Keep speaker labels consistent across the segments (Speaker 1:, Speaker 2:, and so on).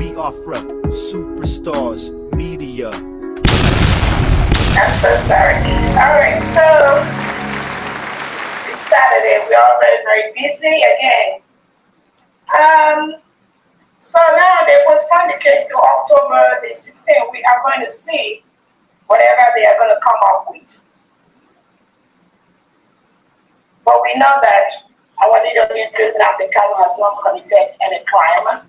Speaker 1: Biafra, superstars, media.
Speaker 2: I'm so sorry. All right, so it's Saturday. We're all very, very busy again. So now they postponed the case to October the 16th. We are going to see whatever they are going to come up with. But we know that our leader, Nnamdi Kanu'S, has not committed any crime.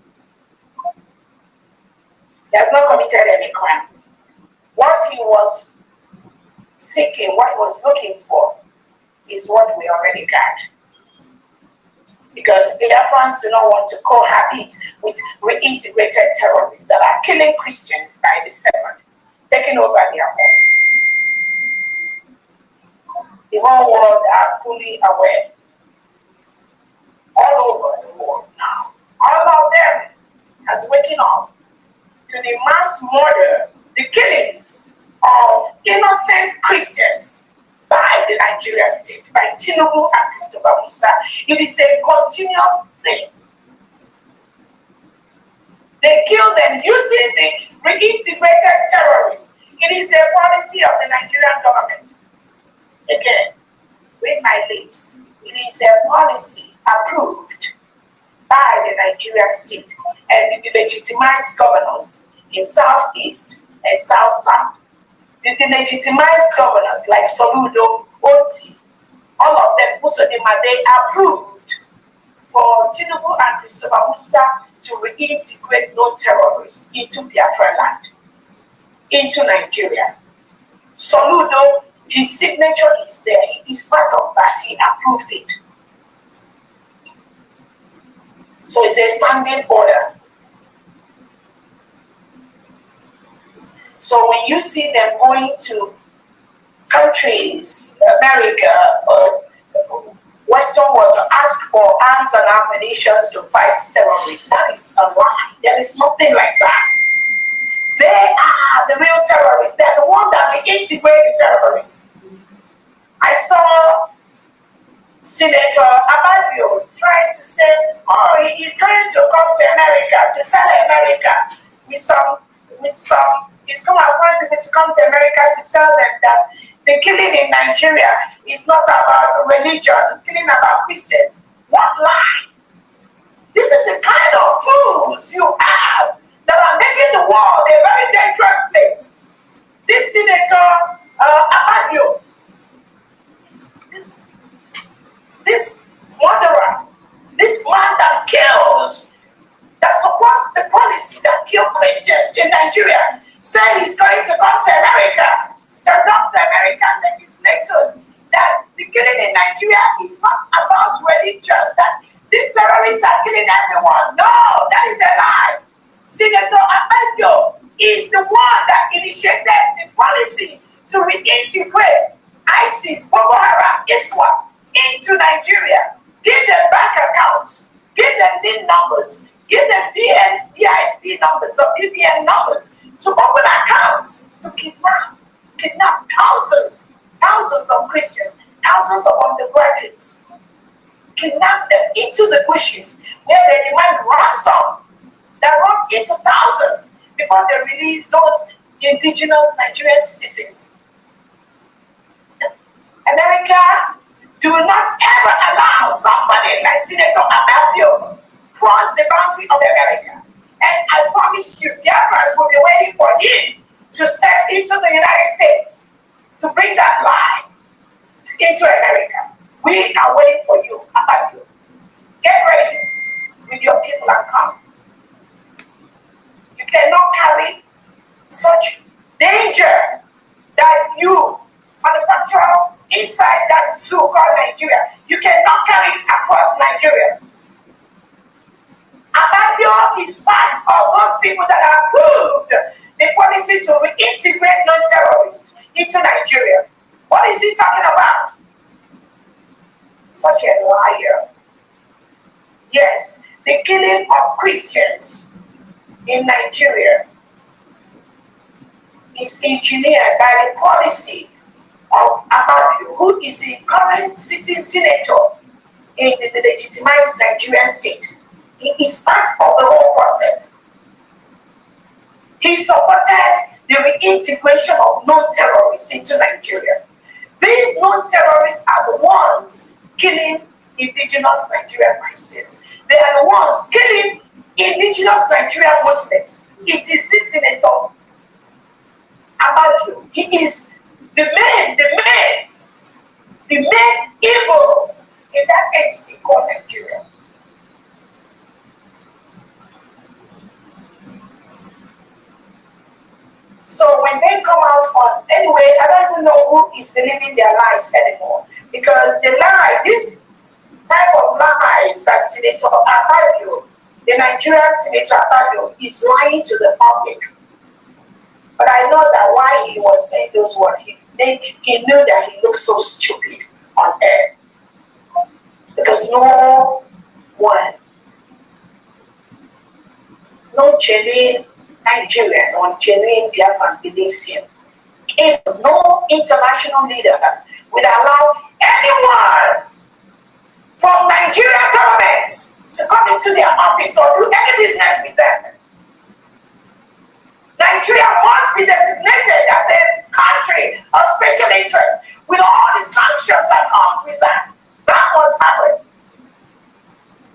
Speaker 2: He has not committed any crime. What he was seeking, what he was looking for, is what we already got. Because the Biafrans do not want to cohabit with reintegrated terrorists that are killing Christians by the seven, taking over their homes. The whole world are fully aware. All over the world now. All of them has waken up to the mass murder, the killings of innocent Christians by the Nigerian state, by Tinubu and Christopher Musa. It is a continuous thing. They kill them using the reintegrated terrorists. It is a policy of the Nigerian government. Again, with my lips, it is a policy approved by the Nigerian state and the legitimized governors in Southeast and South-South. The legitimized governors like Soludo, Oti, all of them, they approved for Tinubu and Christopher Musa to reintegrate non-terrorists into Biafra land, into Nigeria. Soludo, his signature is there. He is part of that. He approved it. So it's a standing order. So when you see them going to countries, America or Western world, to ask for arms and ammunition to fight terrorists, that is a lie. There is nothing like that. They are the real terrorists. They are the ones that will integrate the terrorists. I saw Senator Abadio trying to say, oh, he is going to come to America to tell America he's going to want people to come to America to tell them that the killing in Nigeria is not about religion, killing about Christians. What lie? This is the kind of fools you have that are making the world a very dangerous place. This Senator Abadio, this murderer, this man that kills, that supports the policy that kills Christians in Nigeria, say he's going to come to America, to talk to American legislators that the killing in Nigeria is not about religion, that these terrorists are killing everyone. No, that is a lie. Senator Abadio is the one that initiated the policy to reintegrate ISIS, Boko Haram, ISWA into Nigeria. Give them bank accounts, give them NIN numbers, give them BIP numbers or BVN numbers to open accounts to kidnap thousands of Christians, thousands of undergraduates, kidnap them into the bushes where they demand ransom that run into thousands before they release those indigenous Nigerian citizens. America, do not ever allow somebody like Senator Abadio cross the boundary of America. And I promise you, Biafrans will be waiting for him to step into the United States to bring that lie into America. We are waiting for you, Abadio. Get ready with your people and come. You cannot carry such danger that you manufacture inside that zoo called Nigeria. You cannot carry it across Nigeria. Abadio is part of those people that approved the policy to reintegrate non-terrorists into Nigeria. What is he talking about? Such a liar. Yes, the killing of Christians in Nigeria is engineered by the policy of Abadio, who is the current sitting senator in the legitimized Nigerian state. He is part of the whole process. He supported the reintegration of non-terrorists into Nigeria. These non-terrorists are the ones killing indigenous Nigerian Christians. They are the ones killing indigenous Nigerian Muslims. It is this senator about you. He is the main evil in that entity called Nigeria. So when they come out on, anyway, I don't even know who is living their lives anymore, because the lie, this type of lies that Senator Adadio, the Nigerian Senator Adadio, is lying to the public. But I know that why he was saying those words, he knew that he looked so stupid on air. Because no one, no genuine Nigerian or genuine Biafran believes him. If no international leader would allow anyone from Nigerian government to come into their office or do any business with them. Nigeria must be designated as a country of special interest with all the sanctions that comes with that. That must happen.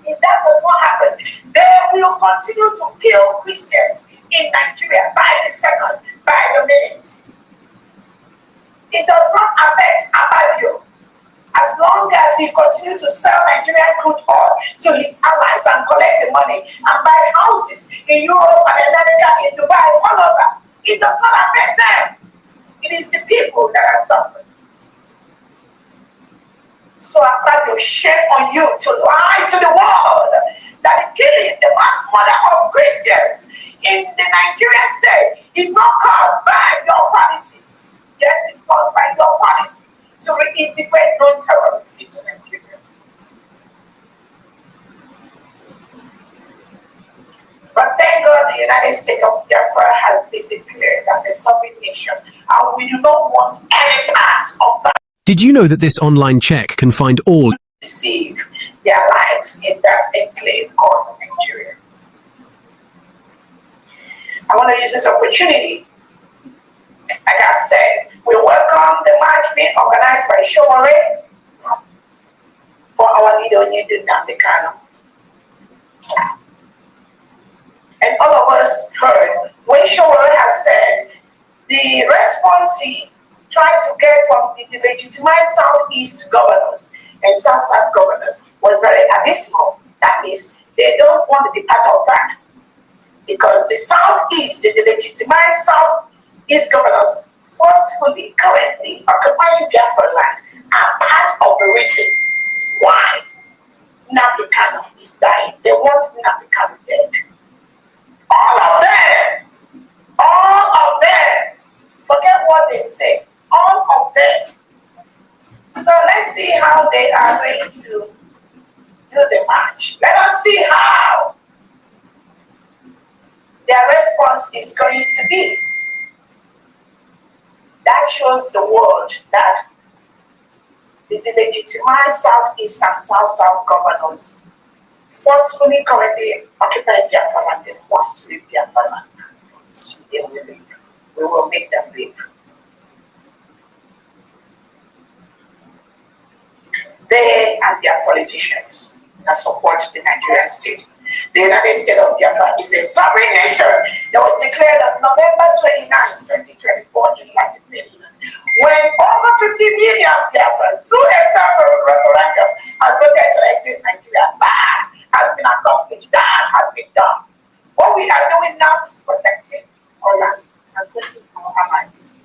Speaker 2: If that does not happen, they will continue to kill Christians in Nigeria by the second, by the minute. It does not affect Abadio as long as he continues to sell Nigerian crude oil to his allies and collect the money and buy houses in Europe and America, in Dubai, all over. It does not affect them. It is the people that are suffering. So Abadio, shame on you to lie to the world that the killing, the mass murder of Christians in the Nigerian state is not caused by your policy. Yes, it's caused by your policy to reintegrate non-terrorists into Nigeria. But thank God the United States of Biafra has been declared as a sovereign nation, and we do not want any part of that.
Speaker 3: Did you know that this online check can find all
Speaker 2: deceive their lives in that enclave called Nigeria? I want to use this opportunity. Like I've said, we welcome the march being organized by SOWORE'S for our leader, Nnamdi Kanu'S. And all of us heard when SOWORE'S has said the response he tried to get from the delegitimized Southeast governors and South-South governors was very abysmal. That means they don't want to be part of that. Because the Southeast, the delegitimized Southeast governors forcefully, currently occupying Biafra land are part of the reason why Nnamdi Kanu is dying. They want Nnamdi Kanu dead. All of them, forget what they say, all of them. So let's see how they are going to do the march. Let us see how their response is going to be. That shows the world that the delegitimized Southeast and South-South governors forcefully currently occupying Biafra land. They must leave Biafra land. So they will leave. We will make them leave. They and their politicians that support the Nigerian state. The United States of Biafra is a sovereign nation that was declared on November 29, 2024 in Latin Finland, when over 50 million Biafrans through a referendum has voted to exit Nigeria. That has been accomplished. That has been done. What we are doing now is protecting our land and putting our allies.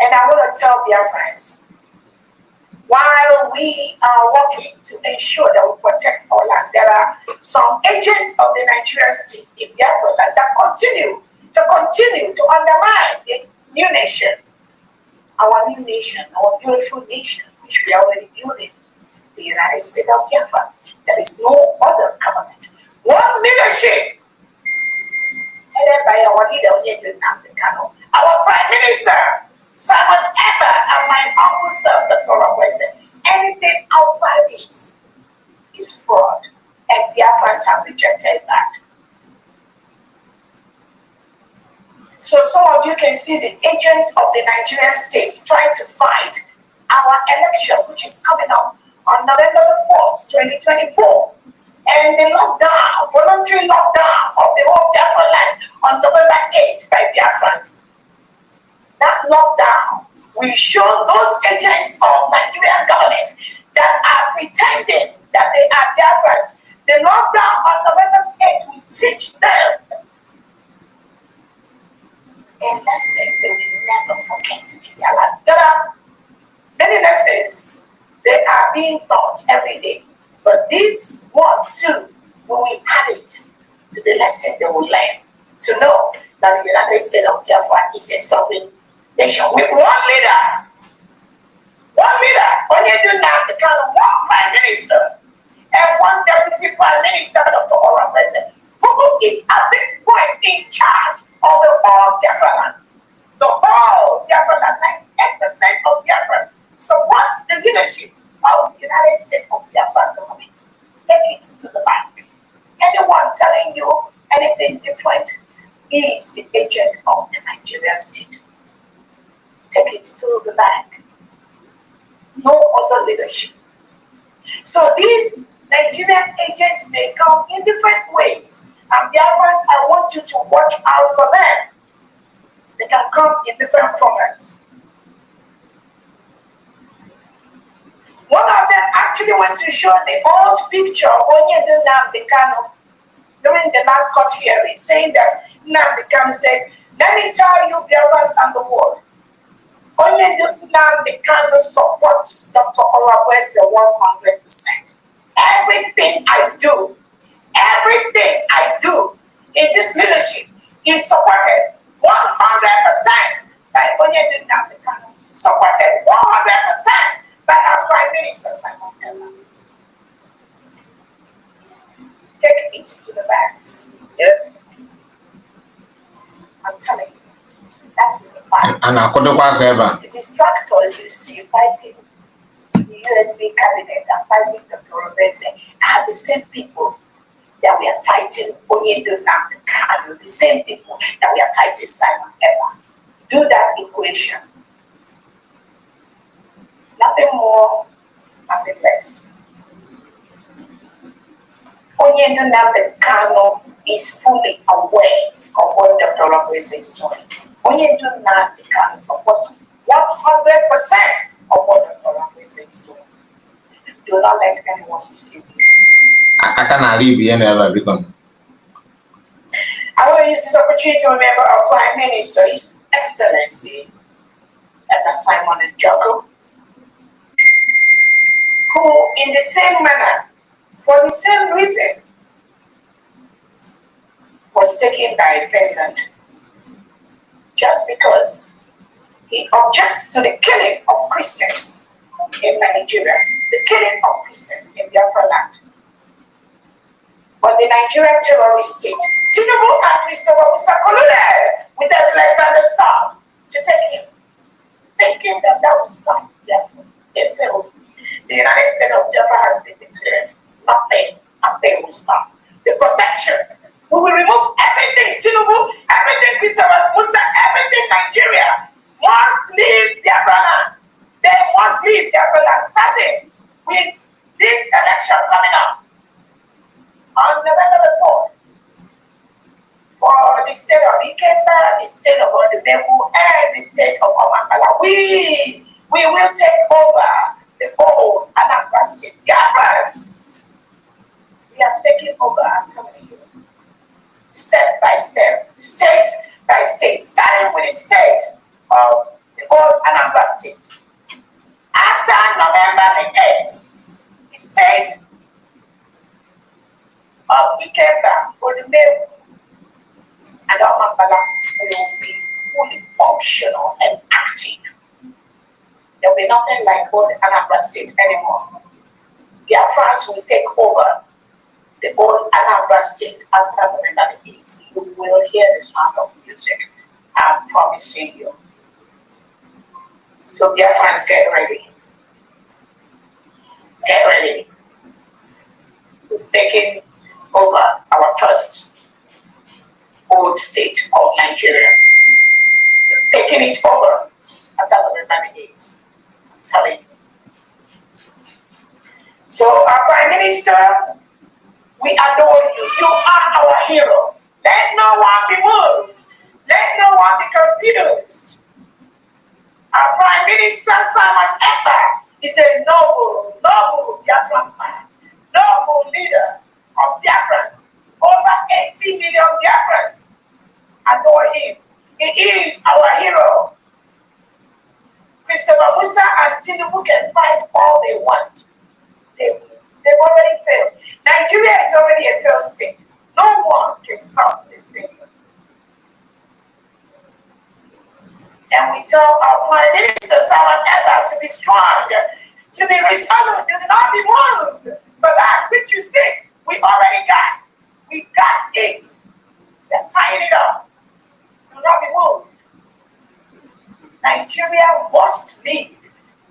Speaker 2: And I want to tell Biafrans, while we are working to ensure that we protect our land, there are some agents of the Nigerian state in Biafra land that continue to undermine the new nation, our new nation, our beautiful nation, which we are already building, the United States of Biafra. There is no other government. One leadership, headed by our leader, Nnamdi Kanu, our Prime Minister, Simon Emma and my humble self, Dr. Ramwese, anything outside this is fraud, and Biafrans have rejected that. So some of you can see the agents of the Nigerian state trying to fight our election, which is coming up on November the 4th, 2024. And the lockdown, voluntary lockdown of the whole Biafra land on November 8th by Biafrans. That lockdown will show those agents of Nigerian government that are pretending that they are Biafrans. The lockdown on November 8th will teach them a lesson they will never forget in their life. There are many lessons they are being taught every day, but this one too, we will add it to the lesson they will learn to know that the United States of Biafra is a sovereign nation with one leader. Nnamdi Kanu, one prime minister, and one deputy prime minister, Dr. Ramwese, who is at this point in charge of the whole Biafra land. The whole Biafra land, 98% of Biafra supports the leadership of the United States of Biafra government. Take it to the bank. Anyone telling you anything different is the agent of the Nigerian state. Take it to the bank. No other leadership. So these Nigerian agents may come in different ways. And Biafrans, I want you to watch out for them. They can come in different formats. One of them actually went to show the old picture of Nnamdi Kanu during the last court hearing, saying that Nnamdi Kanu said, "Let me tell you, Biafrans and the world, Nnamdi Kanu supports Dr. Ramwese 100%. Everything I do in this leadership is supported 100% by Nnamdi Kanu, supported 100% by our Prime Minister Simon Emma." Take it to the banks. Yes. I'm telling you, that is a fact. The distractors you see fighting the USB cabinet and fighting Dr. Ramwese are the same people that we are fighting Nnamdi Kanu, the same people that we are fighting Simon Emma. Do that equation. Nothing more, nothing less. Nnamdi Kanu is fully aware of what Dr. Ramwese is doing. Nnamdi Kanu supports 100% of what Dr. Ramwese is doing. Do not let anyone deceive you.
Speaker 4: I
Speaker 2: want to use this opportunity to remember our Prime Minister, His Excellency, Simon Ekpa, who, in the same manner, for the same reason, was taken by Finland, just because he objects to the killing of Christians in Nigeria, the killing of Christians in Biafra land. But the Nigerian terrorist state, Tinubu and Christopher Musa colluded with Alexander Starr to take him, thinking that that would stop Biafra. It failed. The United States of Biafra has been declared. Nothing will stop. The protection. We will remove everything. Tinubu, everything Christopher Musa, everything Nigeria must leave Biafra land. They must leave Biafra land, starting with this election coming up on November the 4th, for the state of EKPA'S, the state of Adadiolamma, and the state of Amambala. We will take over the whole Anambra state. Biafrans, we have taken over, I'm telling you, step by step, state by state, starting with the state of the whole Anambra state. After November the 8th, the state of EKPA'S, Adadiolamma, and Amambala will be fully functional and active. There will be nothing like old Anambra state anymore. Biafrans will take over the old Anambra state after November the 8th. You will hear the sound of music. I'm promising you. So Biafrans, get ready. Get ready. We've taken over our first old state called Nigeria. We've taken it over after November 8th. I'm telling you. So our Prime Minister, we adore you. You are our hero. Let no one be moved. Let no one be confused. Our Prime Minister, Simon Ekpa, is a noble Biafran man, noble leader of Biafrans. Over 80 million Biafrans adore him. He is our hero. Christopher Musa and Tinubu can fight all they want. They've already failed. Nigeria is already a failed state. No one can stop this video. And we tell our Prime Minister, Simon Ekpa, to be strong, to be resolute, do not be moved. For that which you seek, we already got. We got it. They're tying it up. Do not be moved. Nigeria must leave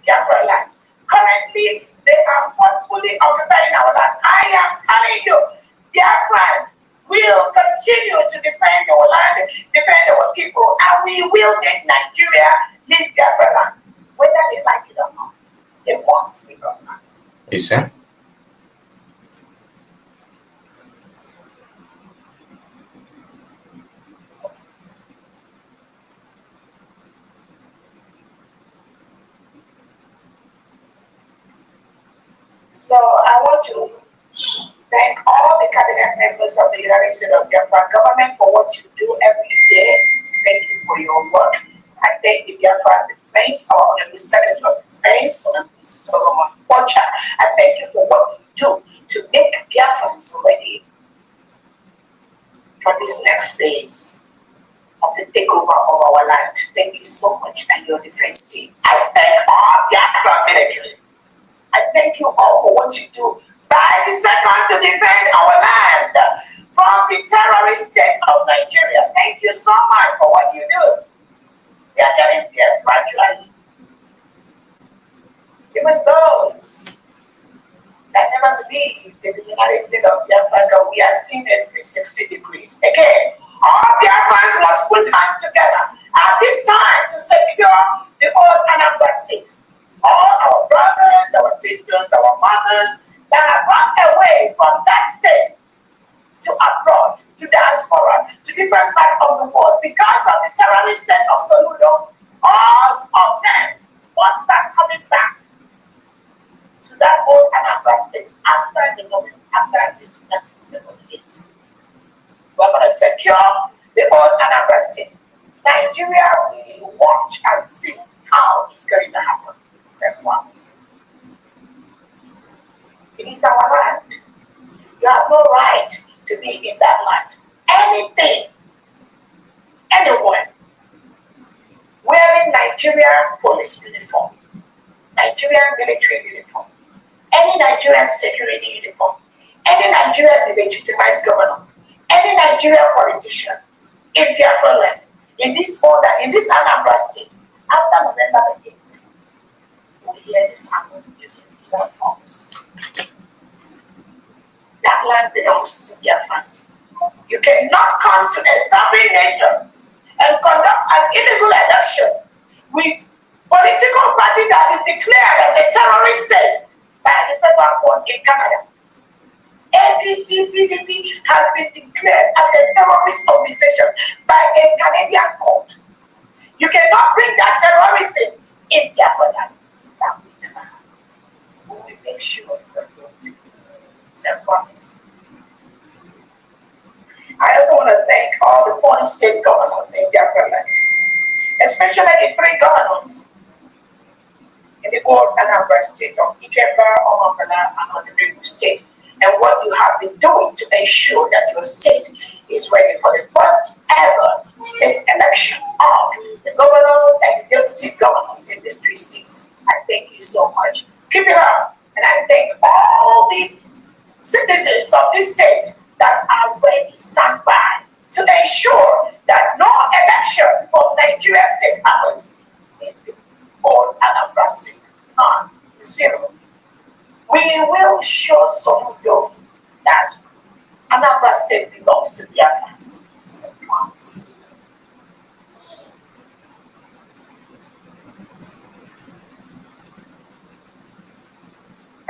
Speaker 2: Biafra land. Currently, they are forcefully occupying our land. I am telling you, Biafrans will continue to defend our land, defend our people, and we will make Nigeria leave Biafra land. Whether they like it or not, they must leave our land.
Speaker 4: You see?
Speaker 2: So I want to thank all the cabinet members of the United States of Biafra government for what you do every day. Thank you for your work. I thank the Biafra Defense, our Honorable Secretary of Defense, Honorable Solomon Pocha. I thank you for what you do to make Biafrans ready for this next phase of the takeover of our land. Thank you so much, and your defense team. I thank all Biafra military. I thank you all for what you do by the second to defend our land from the terrorist state of Nigeria. Thank you so much for what you do. We are getting there gradually. Even those that never believed in the United States of Biafra, we are seeing a 360 degrees. Again, all Biafrans must put hands together at this time to secure the old Anambra state. All our brothers, our sisters, our mothers that have run away from that state to abroad, to diaspora, to different parts of the world because of the terrorist state of Soludo, all of them must start coming back to that old Anambra state after this next debate. We're going to secure the old Anambra state. Nigeria will watch and see how it's going to happen. It is our land. You have no right to be in that land. Anything, anyone wearing Nigerian police uniform, Nigerian military uniform, any Nigerian security uniform, any Nigerian delegitimized governor, any Nigerian politician in Biafra land, in this order, in this Anambra state, after November 8th, hear this happen using his own forms. That land belongs to Biafrans. You cannot come to a sovereign nation and conduct an illegal election with political party that is declared as a terrorist state by the federal court in Canada. APC PDP has been declared as a terrorist organization by a Canadian court. You cannot bring that terrorism in Biafra land. We will make sure that we don't. It's a promise. I also want to thank all the 40 state governors in Biafra land, especially the 3 governors in the old Anambra state of EKPA, Omapala, and Adadiolamma state, and what you have been doing to ensure that your state is ready for the first ever state election of the governors and the deputy governors in these 3 states. I thank you so much. Keep it up. And I thank all the citizens of this state that are ready, stand by to ensure that no election from Nigeria state happens in hold Anambra State. None. Zero. We will show Soludo that Anambra State belongs to Biafrans. It's a promise.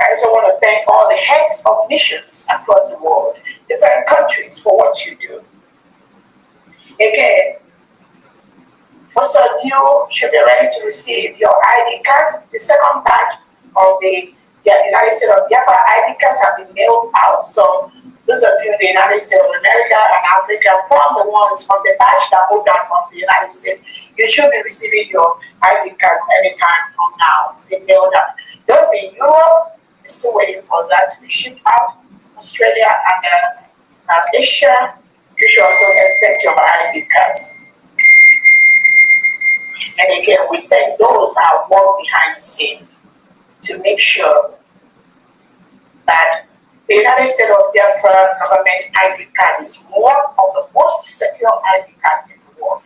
Speaker 2: I also want to thank all the heads of missions across the world, different countries, for what you do. Again, most of you should be ready to receive your ID cards. The second batch of the United States of Biafra ID cards have been mailed out. So those of you in the United States of America and Africa, from the ones from the batch that moved out from the United States, you should be receiving your ID cards anytime from now. It's been mailed out. Those in Europe, we're still waiting for that to be shipped out. Australia and Asia, you should also expect your ID cards. And again, we thank those that have worked behind the scene to make sure that the United States of Biafra government ID card is one of the most secure ID card in the world.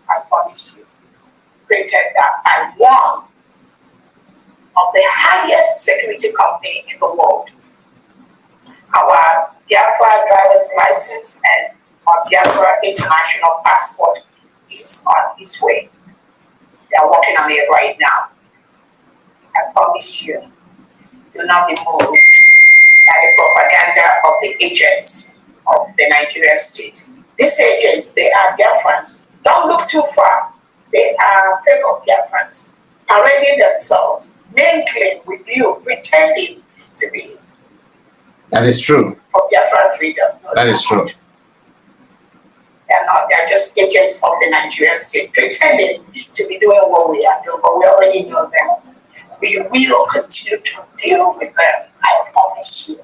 Speaker 2: I promise you. Created that by one of the highest security company in the world. Our Biafra driver's license and our Biafra international passport is on its way. They are working on it right now. I promise you, you will not be moved by the propaganda of the agents of the Nigerian state. These agents, they are Biafrans. Don't look too far. They are fellow Biafrans, parading themselves, mingling with you, pretending to be.
Speaker 4: That is true.
Speaker 2: For Biafra freedom. No,
Speaker 4: that is true.
Speaker 2: They're not, they're just agents of the Nigerian state, pretending to be doing what we are doing, but we already know them. We will continue to deal with them, I promise you.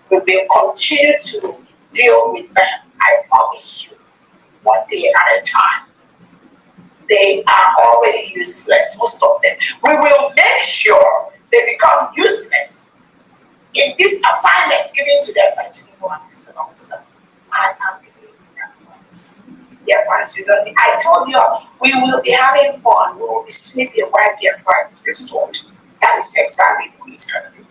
Speaker 2: We will continue to deal with them, I promise you, one day at a time. They are already useless, most of them. We will make sure they become useless in this assignment given to them by Tinubu and Mr. Officer. I am giving them promise. Biafrans, you don't need. I told you we will be having fun. We will be sleeping while Biafra is restored. That is exactly the way it's going to be.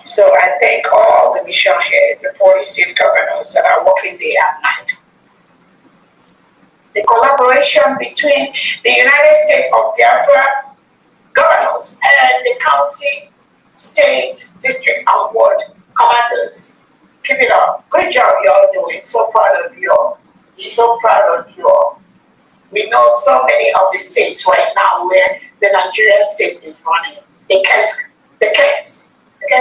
Speaker 2: So I thank all the mission heads, the 40 state governors that are working day and night. The collaboration between the United States of Biafra governors and the county, state, district, and ward commanders. Keep it up. Great job you're doing. So proud of you. So proud of you. We know so many of the states right now where the Nigerian state is running. They can't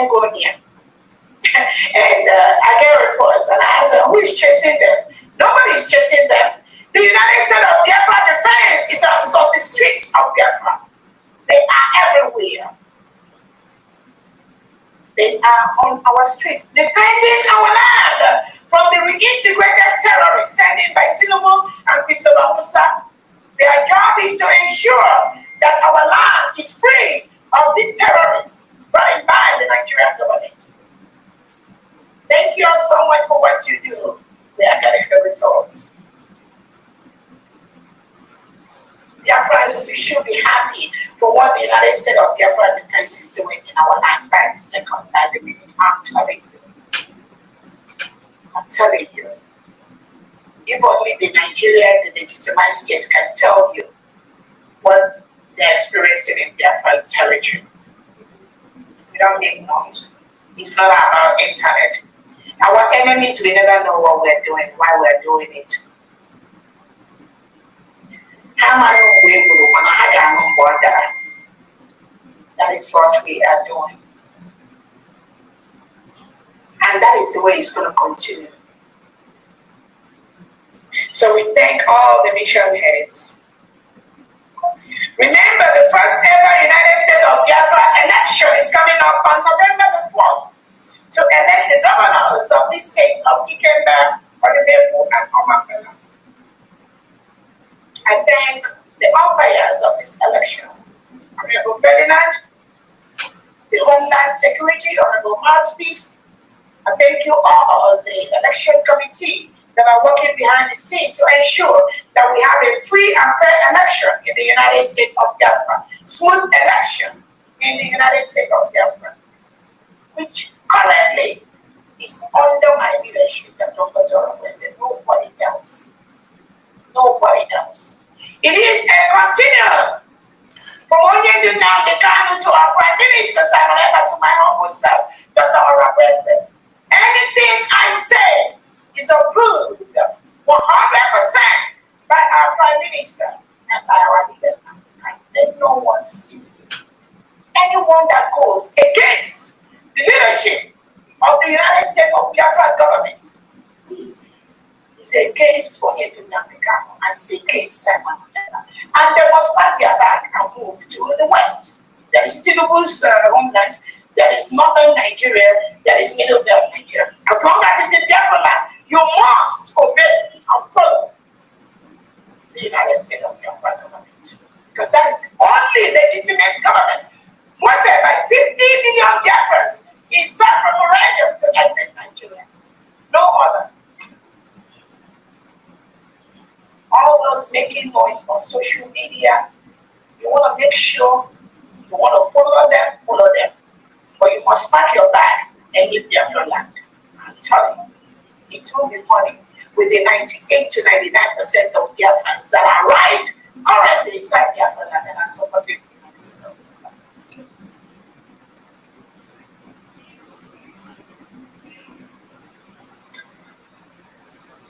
Speaker 2: go near. And I get reports and I ask them, who is chasing them? Nobody is chasing them. The United States of Biafra defense is on the streets of Biafra. They are everywhere. They are on our streets, defending our land from the reintegrated terrorists sent in by Tinubu and Christopher Musa. Their job is to ensure that our land is free of these terrorists brought in by the Nigerian government. Thank you all so much for what you do. We are getting the results. Biafrans, you should be happy for what the United States of Biafra defense is doing in our land by the second, by the minute. I'm telling you. I'm telling you. If only the Nigeria, the legitimate state, can tell you what they're experiencing in Biafra territory. We don't make noise. It's not about internet. Our enemies will never know what we're doing, why we're doing it. That is what we are doing. And that is the way it's going to continue. So we thank all the mission heads. Remember, the first ever United States of Biafra election is coming up on November the 4th to elect the governors of these states of EKPA'S, and Omapela. I thank the umpires of this election, Honorable Ferdinand, the Homeland Security, Honorable Mouthpiece. I thank you all, the election committee, that are working behind the scene to ensure that we have a free and fair election in the United States of Biafra, smooth election in the United States of Biafra, which currently is under my leadership, Dr. Ngozi. Nobody else. Nobody else. It is a continuum from Nnamdi Kanu'S to our Prime Minister, to my humble self, Dr. Orabese. Anything I say is approved 100% by our Prime Minister and by our leader. I let no one to see me. Anyone that goes against the leadership of the United States of Biafra government is against Nnamdi Kanu and is against Simon. And they must pack their bag and move to the west. That is Tinubu's homeland. That is northern Nigeria. That is middle belt Nigeria. As long as it's in Biafra land, you must obey and follow the United States of Biafra government. Because that is the only legitimate government voted by 50 million Biafrans in self-referendum to exit Nigeria. No other. All those making noise on social media, you want to make sure you want to follow them. But you must pack your bag and leave Biafra land. I'm telling you, it will be funny with the 98 to 99% of Biafrans that are right currently inside Biafra land and are supporting the United States of Biafra.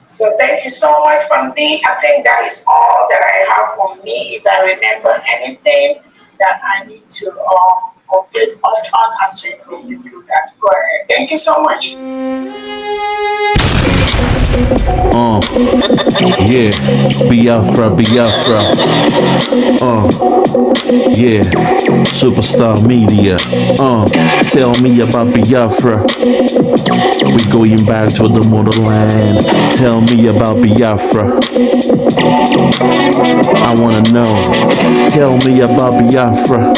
Speaker 2: So thank you so much from me. I think that is all that I have for me. If I remember anything that I need to update us on as we go through that. Go ahead. Thank you so much.
Speaker 5: Yeah, Biafra. Yeah, Superstar Media. Tell me about Biafra. We going back to the motherland. Tell me about Biafra. I wanna know. Tell me about Biafra.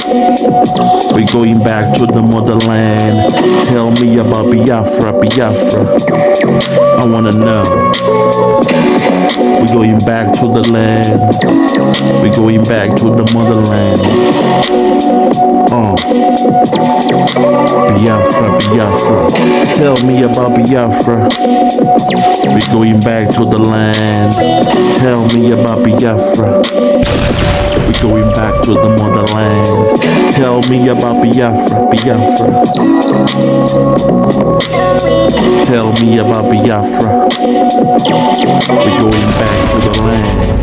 Speaker 5: We going back to the motherland. Tell me about Biafra. I wanna know. We going back to the land. We going back to the motherland. Biafra. Tell me about Biafra. We going back to the land. Tell me about Biafra. We going back to the motherland. Tell me about Biafra. Tell me about Biafra. We going back to the land.